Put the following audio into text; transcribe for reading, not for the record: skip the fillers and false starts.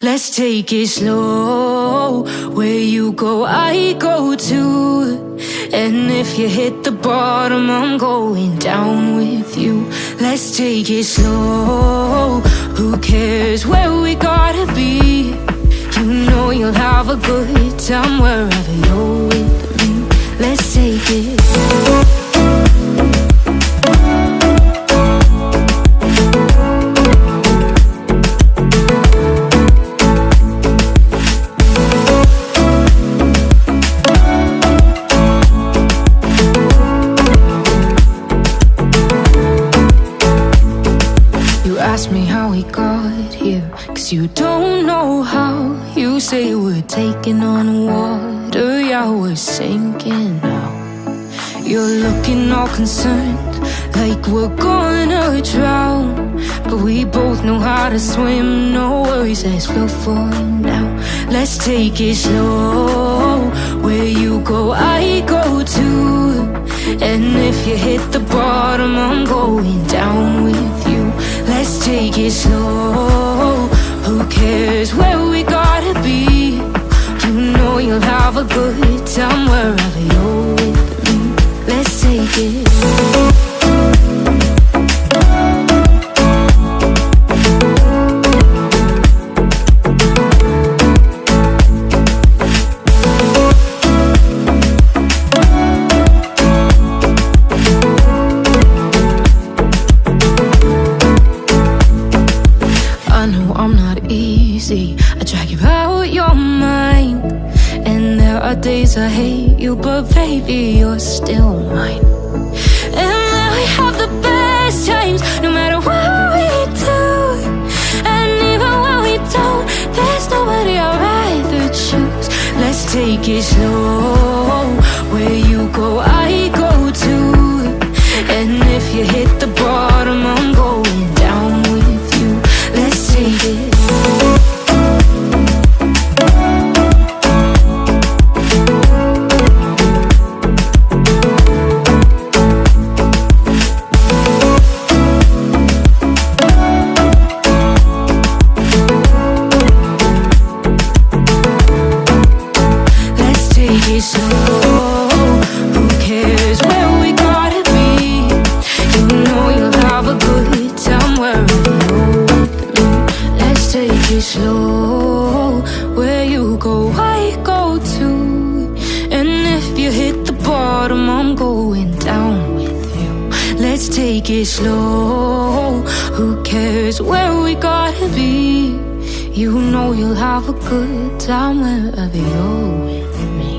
Let's take it slow. Where you go, I go too. And if you hit the bottom, I'm going down with you. Let's take it slow. Who cares where we gotta be? You know you'll have a good time wherever you're with me. Let's take it. Ask me how we got here, 'cause you don't know how. You say we're taking on water, yeah, we're sinking now. You're looking all concerned, like we're gonna drown. But we both know how to swim, no worries, let's flow for now. Let's take it slow. Where you go, I go too. And if you hit the bottom, I'm going down with you. Let's take it slow. Who cares where we gotta be? You know you'll have a good time wherever you're with me. Let's take it. I drag you out your mind, and there are days I hate you, but baby, you're still mine. And then we have the best times, no matter what we do. And even when we don't, there's nobody I'd rather choose. Let's take it slow. Where you go, I go too. And if you hit the bottom, I'm going down with you. Let's take it. Slow, where you go, I go too. And if you hit the bottom, I'm going down with you. Let's take it slow. Who cares where we gotta be? You know you'll have a good time wherever you're with me.